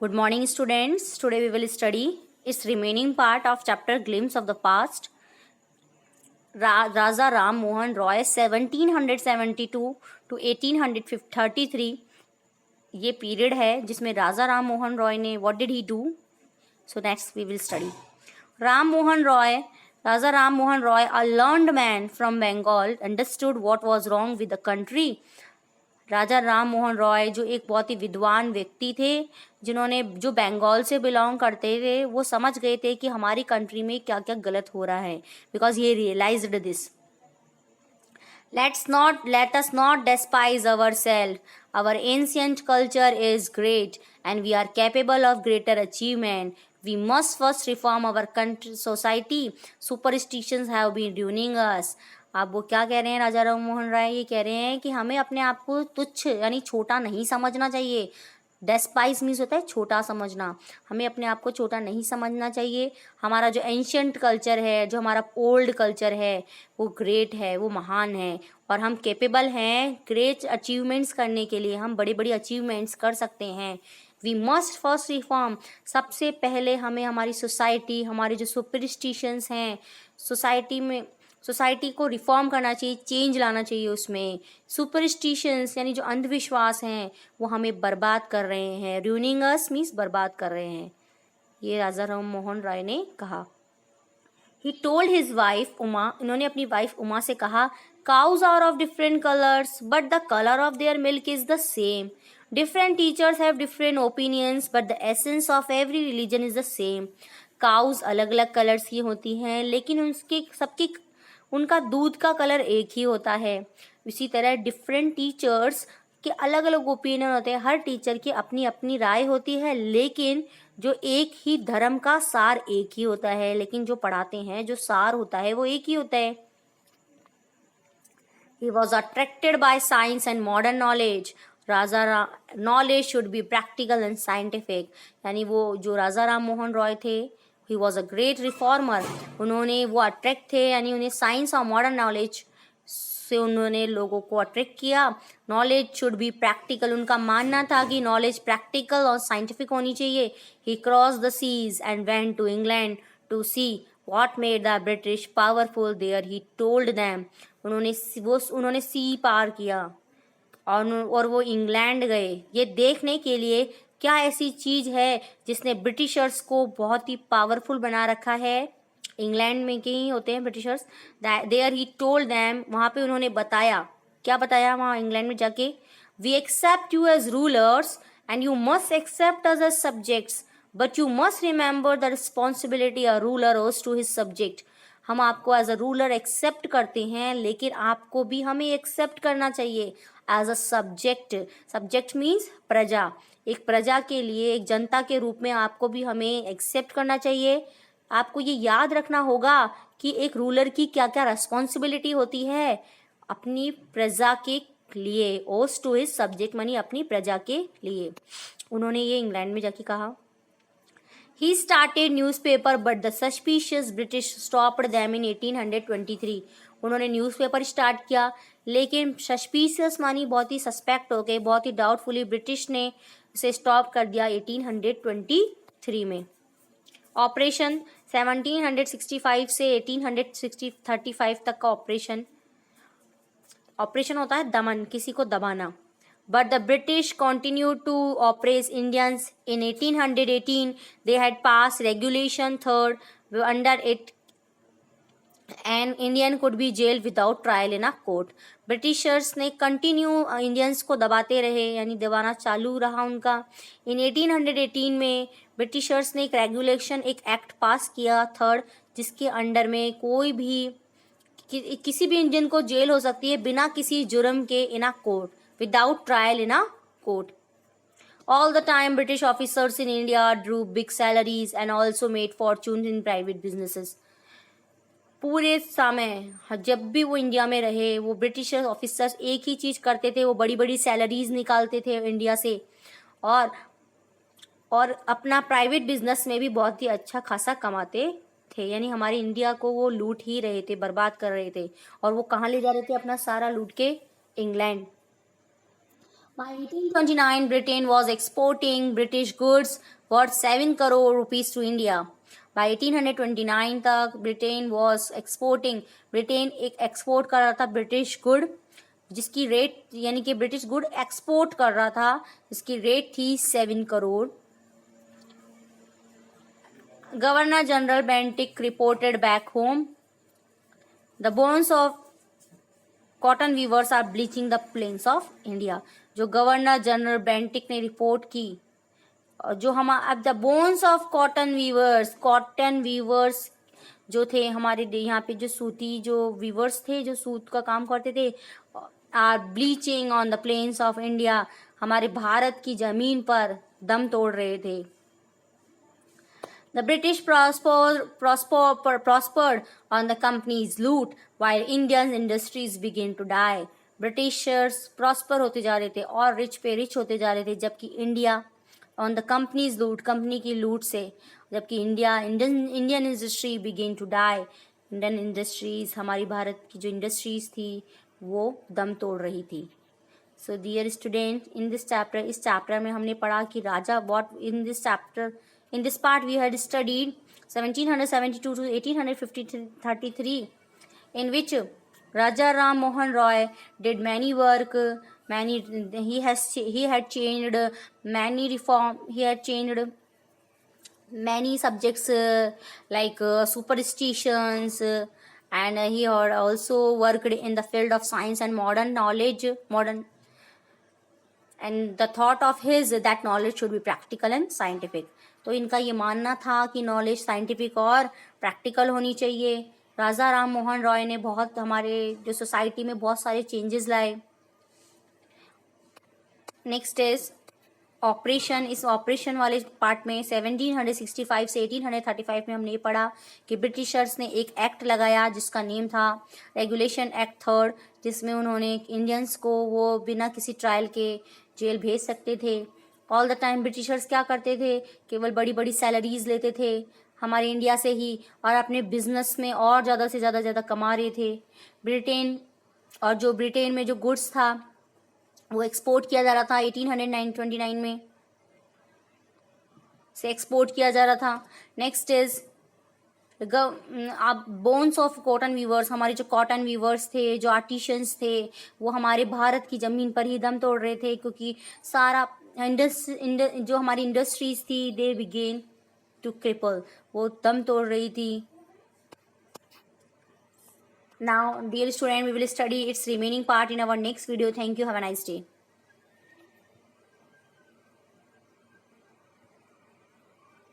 Good morning, students. Today we will study its remaining part of chapter Glimpse of the Past. Raja Ram Mohan Roy 1772 to 1833 ये period है जिसमें राजा राम मोहन रॉय ने what did he do. So next we will study Ram Mohan Roy. Raja Ram Mohan Roy, a learned man from Bengal, understood what was wrong with the country. राजा राम मोहन रॉय जो एक बहुत ही विद्वान व्यक्ति थे, जिन्होंने जो बंगाल से बिलोंग करते थे, वो समझ गए थे कि हमारी कंट्री में क्या क्या गलत हो रहा है. Because he realised this. Let us not despise ourselves. Our ancient culture is great and we are capable of greater achievement. We must first reform our country, society. Superstitions have been ruining us. अब वो क्या कह रहे हैं राजा राम मोहन राय? ये कह रहे हैं कि हमें अपने आप को तुच्छ यानी छोटा नहीं समझना चाहिए. डेस्पाइस मीन्स होता है छोटा समझना. हमें अपने आप को छोटा नहीं समझना चाहिए. हमारा जो एंशियंट कल्चर है, जो हमारा ओल्ड कल्चर है, वो ग्रेट है, वो महान है और हम कैपेबल हैं ग्रेट अचीवमेंट्स करने के लिए. हम बड़ी बड़ी अचीवमेंट्स कर सकते हैं. We must first reform. सबसे पहले हमें हमारी सोसाइटी, हमारे जो सुपरस्टिशंस हैं, सोसाइटी को रिफॉर्म करना चाहिए, चेंज लाना चाहिए उसमें. सुपरस्टिशंस यानी जो अंधविश्वास हैं वो हमें बर्बाद कर रहे हैं. रूइनिंग अस मीन्स बर्बाद कर रहे हैं. ये राजा राम मोहन राय ने कहा. He told his wife Uma. इन्होंने अपनी वाइफ उमा से कहा, cows are of different colours but the colour of their milk is the same. Different teachers have different opinions but the essence of every religion is the same. Cows अलग अलग colours की होती हैं लेकिन उनका दूध का कलर एक ही होता है. इसी तरह डिफरेंट टीचर्स के अलग अलग ओपिनियन होते हैं. हर टीचर की अपनी अपनी राय होती है लेकिन जो एक ही धर्म का सार एक ही होता है. लेकिन जो पढ़ाते हैं, जो सार होता है वो एक ही होता है. He was attracted by science and modern knowledge. Knowledge should be practical and scientific. यानी वो जो राजा राम मोहन रॉय थे, he was a great reformer. उन्होंने वो अट्रैक्ट थे यानी उन्हें साइंस और मॉडर्न नॉलेज से उन्होंने लोगों को अट्रैक्ट किया. Knowledge should be practical. उनका मानना था कि नॉलेज प्रैक्टिकल और साइंटिफिक होनी चाहिए. He crossed the seas and went to England to see what made the British powerful there. He told them. उन्होंने सी पार किया और वो इंग्लैंड गए ये देखने के लिए क्या ऐसी चीज है जिसने ब्रिटिशर्स को बहुत ही पावरफुल बना रखा है. इंग्लैंड में के ही होते हैं Britishers. There he told them. वहां पे उन्होंने बताया. क्या बताया वहां इंग्लैंड में जाके? We accept you as rulers and you must accept us as subjects but you must remember the responsibility a ruler owes to his subject. हम आपको एज अ रूलर एक्सेप्ट करते हैं लेकिन आपको भी हमें एक्सेप्ट करना चाहिए as a subject. Subject means प्रजा. एक प्रजा के लिए, एक जनता के रूप में आपको भी हमें एक्सेप्ट करना चाहिए. आपको ये याद रखना होगा कि एक रूलर की क्या क्या रेस्पॉन्सिबिलिटी होती है अपनी प्रजा के लिए. ओस टू हिज सब्जेक्ट मनी अपनी प्रजा के लिए. उन्होंने ये इंग्लैंड में जाके कहा. He started newspaper but the suspicious British stopped them in 1823. उन्होंने न्यूज़पेपर स्टार्ट किया लेकिन सस्पिशियस मानी बहुत ही सस्पेक्ट हो गए, बहुत ही डाउटफुली ब्रिटिश ने इसे स्टॉप कर दिया 1823 में. ऑपरेशन 1765 से 1835 तक का ऑपरेशन होता है दमन, किसी को दबाना. But the British continued to oppress Indians. In 1818, they had passed Regulation 3rd. Under it, an Indian could be jailed without trial in a court. Britishers ने कंटिन्यू इंडियंस को दबाते रहे यानी दबाना चालू रहा उनका. इन 1818 में ब्रिटिशर्स ने एक रेगुलेशन, एक एक्ट पास किया 3rd, जिसके अंडर में कोई भी किसी भी इंडियन को जेल हो सकती है बिना किसी जुर्म के in a court. Without trial in a court. All the time, British officers in India drew big salaries and also made fortunes in private businesses. पूरे समय जब भी वो इंडिया में रहे, वो ब्रिटिश ऑफिसर्स एक ही चीज करते थे, वो बड़ी बड़ी सैलरीज निकालते थे इंडिया से और अपना प्राइवेट बिजनेस में भी बहुत ही अच्छा खासा कमाते थे. यानी हमारे इंडिया को वो लूट ही रहे थे, बर्बाद कर रहे थे. और वो कहाँ ले जा रहे थे अपना सारा लूट के? England. By 1829, Britain was exporting British goods worth 7 crore rupees to India. By 1829 तक ब्रिटेन was exporting, ब्रिटेन एक एक्सपोर्ट कर रहा था ब्रिटिश गुड, जिसकी रेट यानी कि ब्रिटिश गुड एक्सपोर्ट कर रहा था, जिसकी रेट थी 7 crore. Governor general Bentinck reported back home, the bones of cotton weavers are bleaching the plains of India. जो गवर्नर जनरल बेंटिक ने रिपोर्ट की, जो हम अब the bones of cotton weavers जो थे हमारे यहाँ पे, जो सूती जो वीवर्स थे, जो सूत का काम करते थे, are bleaching on the plains of India, हमारे भारत की जमीन पर दम तोड़ रहे थे. The British prospered on the company's loot while Indian industries began to die. Britishers prosper होते जा रहे थे और रिच पे रिच होते जा रहे थे, जबकि India on the companies loot, company की लूट से, जबकि Indian industry began to die. Indian industries, हमारी भारत की जो इंडस्ट्रीज थी वो दम तोड़ रही थी. So dear student, in this chapter, इस चैप्टर में हमने पढ़ा कि Raja what in this part we had studied 1772 to 1833, in which Raja Ram Mohan Roy did many work. He had changed many reform. He had changed many subjects like superstitions, and he had also worked in the field of science and modern knowledge. And the thought of his that knowledge should be practical and scientific. तो इनका ये मानना था कि knowledge scientific और practical होनी चाहिए. राजा राम मोहन रॉय ने बहुत हमारे जो सोसाइटी में बहुत सारे चेंजेस लाए. Next is operation. इस ऑपरेशन वाले पार्ट में 1765 से 1835 में हमने ये पढ़ा कि ब्रिटिशर्स ने एक एक्ट लगाया जिसका नेम था रेगुलेशन एक्ट 3rd, जिसमें उन्होंने इंडियंस को वो बिना किसी ट्रायल के जेल भेज सकते थे. ऑल द टाइम ब्रिटिशर्स क्या करते थे, केवल बड़ी बड़ी सैलरीज लेते थे हमारे इंडिया से ही, और अपने बिजनेस में और ज़्यादा से ज़्यादा कमा रहे थे. ब्रिटेन में जो गुड्स था वो एक्सपोर्ट किया जा रहा था. 1829 में से एक्सपोर्ट किया जा रहा था. Next is bones of cotton weavers. हमारे जो कॉटन वीवर्स थे, जो आर्टिशियंस थे, वो हमारे भारत की ज़मीन पर ही दम तोड़ रहे थे, क्योंकि सारा जो हमारी इंडस्ट्रीज थी दे बिगेन टू क्रिपल, वो दम तोड़ रही थी. Now dear student, we will study its remaining part in our next video. Thank you. Have a nice day.